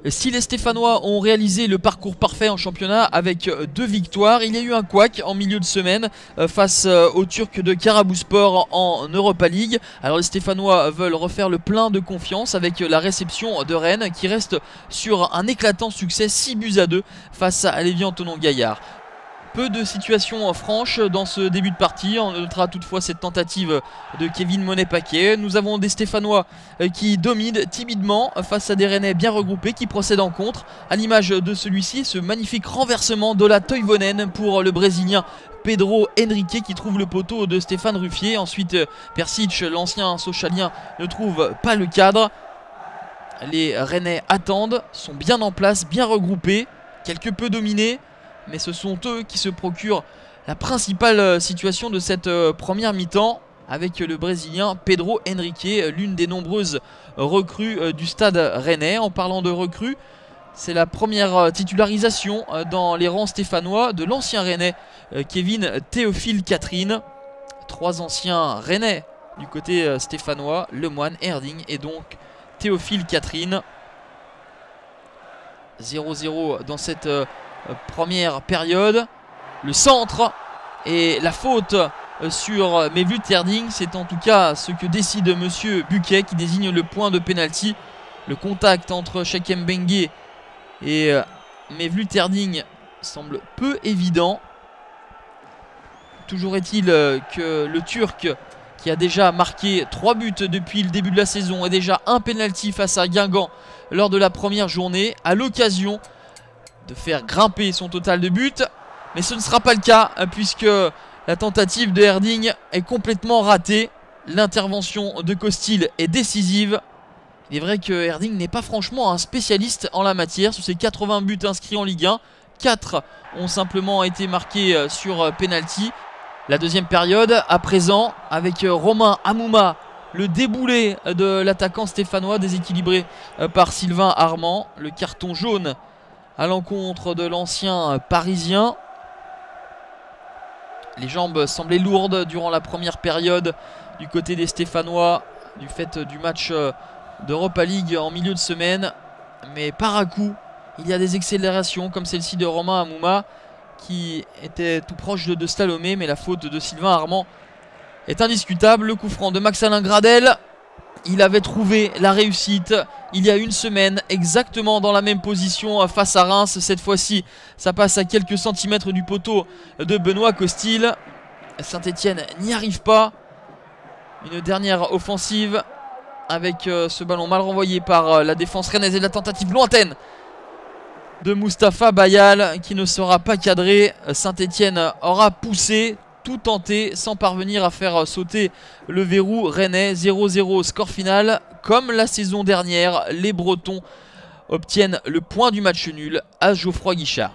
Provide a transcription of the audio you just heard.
Si les Stéphanois ont réalisé le parcours parfait en championnat avec 2 victoires, il y a eu un couac en milieu de semaine face aux Turcs de Karabouspor en Europa League. Alors les Stéphanois veulent refaire le plein de confiance avec la réception de Rennes qui reste sur un éclatant succès 6-2 face à l'Évian-Thonon-Gaillard. Peu de situations franches dans ce début de partie. On notera toutefois cette tentative de Kevin Monet-Paquet. Nous avons des Stéphanois qui dominent timidement face à des Rennais bien regroupés qui procèdent en contre. À l'image de celui-ci, ce magnifique renversement d'Ola Toivonen pour le Brésilien Pedro Henrique qui trouve le poteau de Stéphane Ruffier. Ensuite, Persic, l'ancien Sochalien, ne trouve pas le cadre. Les Rennais attendent, sont bien en place, bien regroupés, quelque peu dominés. Mais ce sont eux qui se procurent la principale situation de cette première mi-temps avec le Brésilien Pedro Henrique, l'une des nombreuses recrues du stade rennais. En parlant de recrues, c'est la première titularisation dans les rangs stéphanois de l'ancien rennais Kevin Théophile Catherine. 3 anciens rennais du côté stéphanois, Lemoine, Erding et donc Théophile Catherine. 0-0 dans cette première période. Le centre et la faute sur Mevlut Erding, c'est en tout cas ce que décide monsieur Buquet qui désigne le point de pénalty. Le contact entre Cheikh Mbengue et Mevlut Erding semble peu évident. Toujours est-il que le Turc, qui a déjà marqué 3 buts depuis le début de la saison et déjà un pénalty face à Guingamp lors de la première journée, a l'occasion de faire grimper son total de buts, mais ce ne sera pas le cas puisque la tentative de Erding est complètement ratée. L'intervention de Costil est décisive. Il est vrai que Erding n'est pas franchement un spécialiste en la matière. Sur ses 80 buts inscrits en Ligue 1, 4 ont simplement été marqués sur penalty. La deuxième période à présent avec Romain Hamouma, le déboulé de l'attaquant stéphanois déséquilibré par Sylvain Armand. Le carton jaune à l'encontre de l'ancien parisien. Les jambes semblaient lourdes durant la première période du côté des Stéphanois du fait du match d'Europa League en milieu de semaine. Mais par à coup, il y a des accélérations comme celle-ci de Romain Hamouma qui était tout proche de Salomé, mais la faute de Sylvain Armand est indiscutable. Le coup franc de Max-Alain Gradel. Il avait trouvé la réussite il y a une semaine, exactement dans la même position face à Reims. Cette fois-ci, ça passe à quelques centimètres du poteau de Benoît Costil. Saint-Etienne n'y arrive pas. Une dernière offensive avec ce ballon mal renvoyé par la défense rennaise et la tentative lointaine de Mustapha Bayal qui ne sera pas cadré. Saint-Etienne aura poussé, tout tenté sans parvenir à faire sauter le verrou rennais. 0-0 score final. Comme la saison dernière, les Bretons obtiennent le point du match nul à Geoffroy Guichard.